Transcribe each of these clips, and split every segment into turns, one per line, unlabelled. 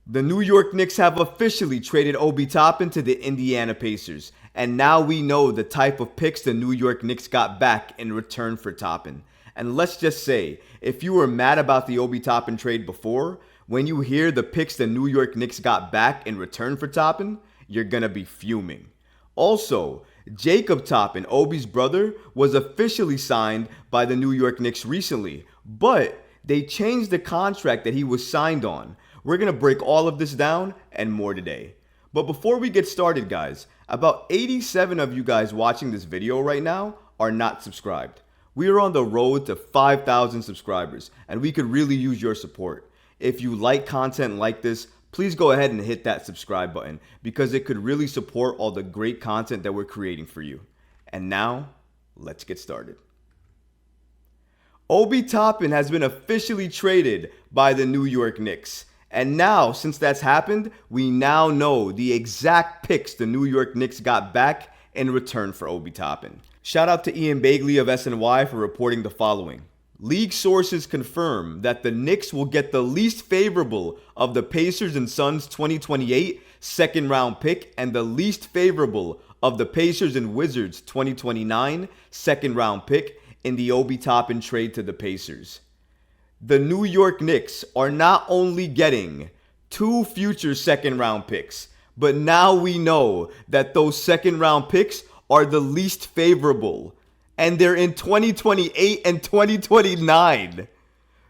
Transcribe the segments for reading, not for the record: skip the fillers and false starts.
The New York Knicks have officially traded Obi Toppin to the Indiana Pacers, and now we know the type of picks the New York Knicks got back in return for Toppin. And let's just say, if you were mad about the Obi Toppin trade before, when you hear the picks the New York Knicks got back in return for Toppin, you're gonna be fuming. Also, Jacob Toppin, Obi's brother, was officially signed by the New York Knicks recently, but they changed the contract that he was signed on. We're going to break all of this down and more today. But before we get started, guys, about 87 of you guys watching this video right now are not subscribed. We are on the road to 5,000 subscribers, and we could really use your support. If you like content like this, please go ahead and hit that subscribe button because it could really support all the great content that we're creating for you. And now, let's get started. Obi Toppin has been officially traded by the New York Knicks. And now, since that's happened, we now know the exact picks the New York Knicks got back in return for Obi Toppin. Shout out to Ian Bagley of SNY for reporting the following. League sources confirm that the Knicks will get the least favorable of the Pacers and Suns 2028 second round pick and the least favorable of the Pacers and Wizards 2029 second round pick in the Obi Toppin trade to the Pacers. The New York Knicks are not only getting 2 future second round picks, but now we know that those second round picks are the least favorable. And they're in 2028 and 2029.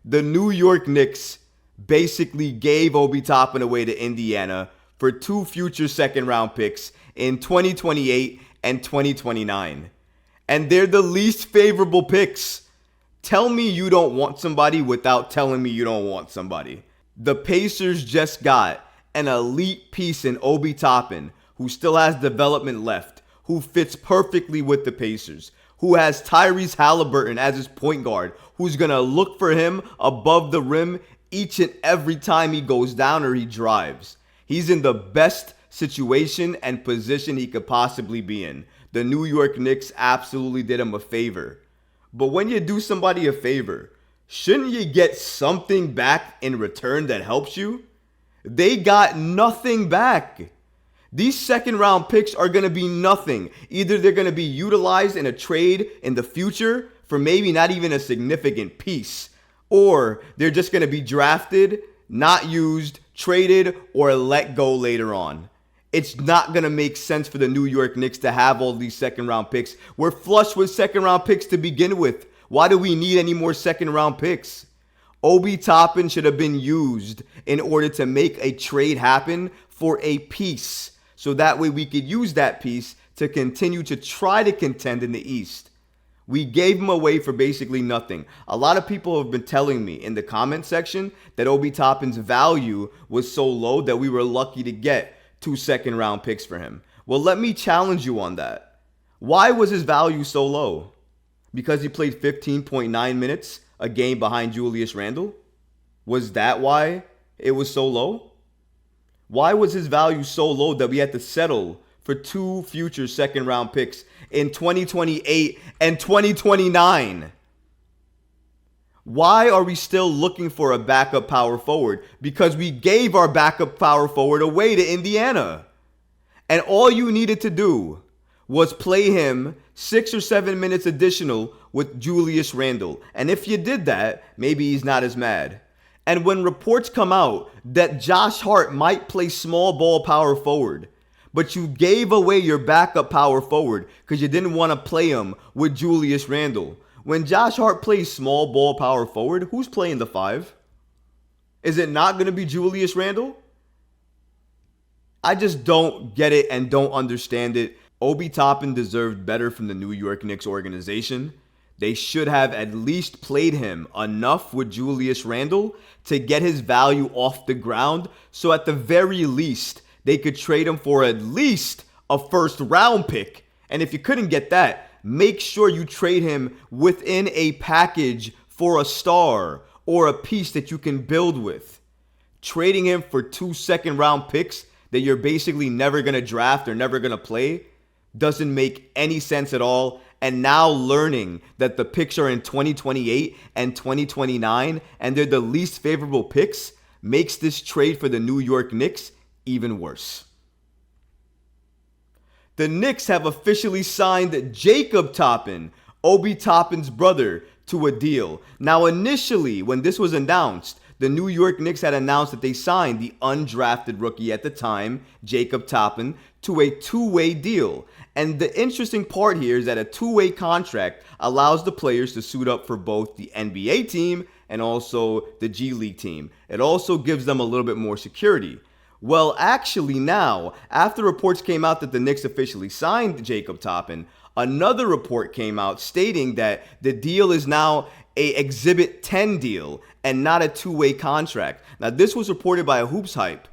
The New York Knicks basically gave Obi Toppin away to Indiana for 2 future second round picks in 2028 and 2029. And they're the least favorable picks. Tell me you don't want somebody without telling me you don't want somebody. The Pacers just got an elite piece in Obi Toppin who still has development left, who fits perfectly with the Pacers, who has Tyrese Halliburton as his point guard, who's going to look for him above the rim each and every time he goes down or he drives. He's in the best situation and position he could possibly be in. The New York Knicks absolutely did him a favor. But when you do somebody a favor, shouldn't you get something back in return that helps you? They got nothing back. These second round picks are going to be nothing. Either they're going to be utilized in a trade in the future for maybe not even a significant piece, or they're just going to be drafted, not used, traded, or let go later on. It's not going to make sense for the New York Knicks to have all these second round picks. We're flush with second round picks to begin with. Why do we need any more second round picks? Obi Toppin should have been used in order to make a trade happen for a piece. So that way we could use that piece to continue to try to contend in the East. We gave him away for basically nothing. A lot of people have been telling me in the comment section that Obi Toppin's value was so low that we were lucky to get 2 second round picks for him. Well, let me challenge you on that. Why was his value so low? Because he played 15.9 minutes a game behind Julius Randle? Was that why it was so low? Why was his value so low that we had to settle for 2 future second round picks in 2028 and 2029? Why are we still looking for a backup power forward? Because we gave our backup power forward away to Indiana. And all you needed to do was play him 6 or 7 minutes additional with Julius Randle. And if you did that, maybe he's not as mad. And when reports come out that Josh Hart might play small ball power forward, but you gave away your backup power forward because you didn't want to play him with Julius Randle. When Josh Hart plays small ball power forward, who's playing the 5? Is it not going to be Julius Randle? I just don't get it and don't understand it. Obi Toppin deserved better from the New York Knicks organization. They should have at least played him enough with Julius Randle to get his value off the ground. So at the very least, they could trade him for at least a first round pick. And if you couldn't get that, make sure you trade him within a package for a star or a piece that you can build with. Trading him for 2 second round picks that you're basically never going to draft or never going to play doesn't make any sense at all. And now learning that the picks are in 2028 and 2029 and they're the least favorable picks makes this trade for the New York Knicks even worse. The Knicks have officially signed Jacob Toppin, Obi Toppin's brother, to a deal. Now, initially, when this was announced, the New York Knicks had announced that they signed the undrafted rookie at the time, Jacob Toppin, to a two-way deal. And the interesting part here is that a two-way contract allows the players to suit up for both the NBA team and also the G League team. It also gives them a little bit more security. Well, actually now, after reports came out that the Knicks officially signed Jacob Toppin, another report came out stating that the deal is now a Exhibit 10 deal and not a two-way contract. Now, this was reported by a Hoops Hype.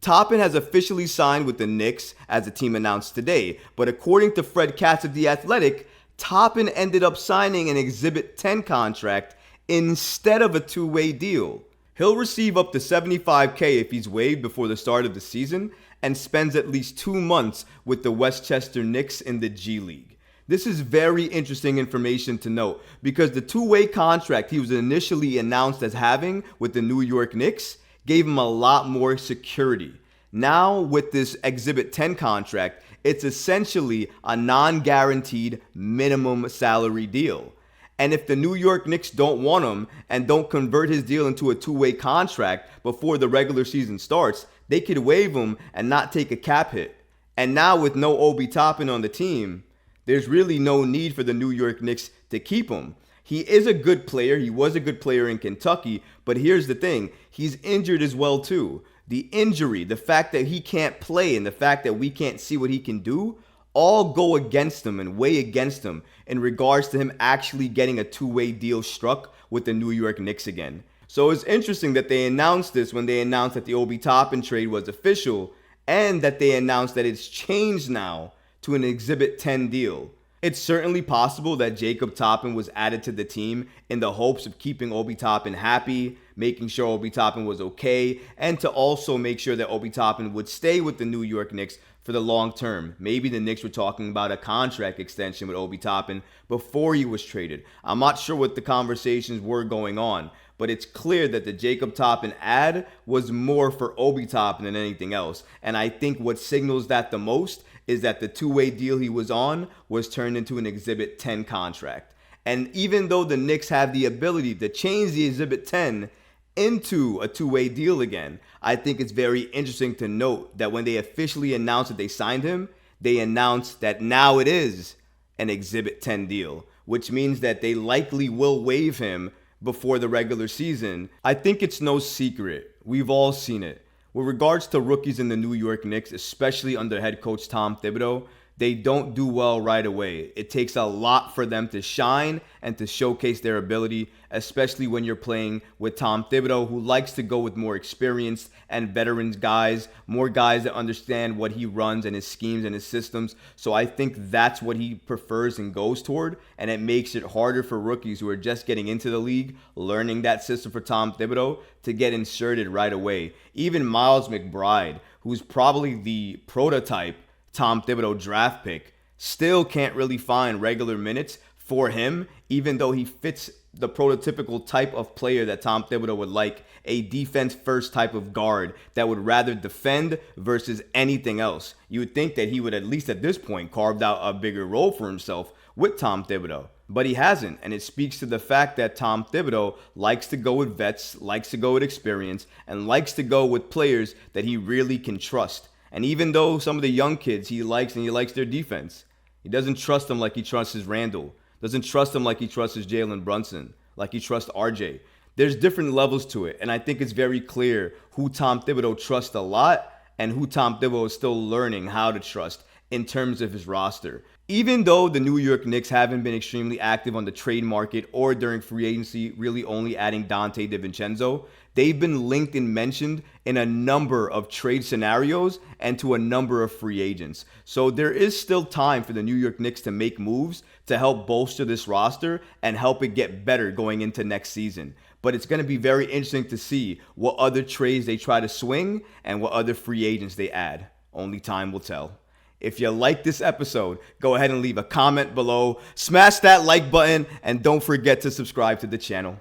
Toppin has officially signed with the Knicks, as the team announced today, but according to Fred Katz of The Athletic, Toppin ended up signing an Exhibit 10 contract instead of a two-way deal. He'll receive up to $75K if he's waived before the start of the season and spends at least 2 months with the Westchester Knicks in the G League. This is very interesting information to note because the two-way contract he was initially announced as having with the New York Knicks gave him a lot more security. Now, with this Exhibit 10 contract, it's essentially a non-guaranteed minimum salary deal. And if the New York Knicks don't want him and don't convert his deal into a two-way contract before the regular season starts, they could waive him and not take a cap hit. And now with no Obi Toppin on the team, there's really no need for the New York Knicks to keep him. He is a good player. He was a good player in Kentucky. But here's the thing. He's injured as well, too. The injury, the fact that he can't play, and the fact that we can't see what he can do, all go against him and weigh against him in regards to him actually getting a two-way deal struck with the New York Knicks again. So it's interesting that they announced this when they announced that the Obi Toppin trade was official and that they announced that it's changed now to an Exhibit 10 deal. It's certainly possible that Jacob Toppin was added to the team in the hopes of keeping Obi Toppin happy, making sure Obi Toppin was okay, and to also make sure that Obi Toppin would stay with the New York Knicks for the long term. Maybe the Knicks were talking about a contract extension with Obi Toppin before he was traded. I'm not sure what the conversations were going on, but it's clear that the Jacob Toppin ad was more for Obi Toppin than anything else. And I think what signals that the most is that the two-way deal he was on was turned into an Exhibit 10 contract. And even though the Knicks have the ability to change the Exhibit 10 into a two-way deal again, I think it's very interesting to note that when they officially announced that they signed him, they announced that now it is an Exhibit 10 deal, which means that they likely will waive him before the regular season. I think it's no secret. We've all seen it. With regards to rookies in the New York Knicks, especially under head coach Tom Thibodeau, they don't do well right away. It takes a lot for them to shine and to showcase their ability, especially when you're playing with Tom Thibodeau, who likes to go with more experienced and veterans guys, more guys that understand what he runs and his schemes and his systems. So I think that's what he prefers and goes toward, and it makes it harder for rookies who are just getting into the league, learning that system for Tom Thibodeau, to get inserted right away. Even Miles McBride, who's probably the prototype Tom Thibodeau draft pick, still can't really find regular minutes for him, even though he fits the prototypical type of player that Tom Thibodeau would like, a defense-first type of guard that would rather defend versus anything else. You would think that he would, at least at this point, carved out a bigger role for himself with Tom Thibodeau. But he hasn't, and it speaks to the fact that Tom Thibodeau likes to go with vets, likes to go with experience, and likes to go with players that he really can trust. And even though some of the young kids he likes and he likes their defense, he doesn't trust them like he trusts his Randall. Doesn't trust them like he trusts his Jalen Brunson, like he trusts RJ. There's different levels to it, and I think it's very clear who Tom Thibodeau trusts a lot and who Tom Thibodeau is still learning how to trust in terms of his roster. Even though the New York Knicks haven't been extremely active on the trade market or during free agency, really only adding Dante DiVincenzo, they've been linked and mentioned in a number of trade scenarios and to a number of free agents. So there is still time for the New York Knicks to make moves to help bolster this roster and help it get better going into next season. But it's going to be very interesting to see what other trades they try to swing and what other free agents they add. Only time will tell. If you like this episode, go ahead and leave a comment below, smash that like button, and don't forget to subscribe to the channel.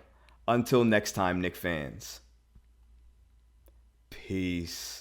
Until next time, Knicks fans. Peace.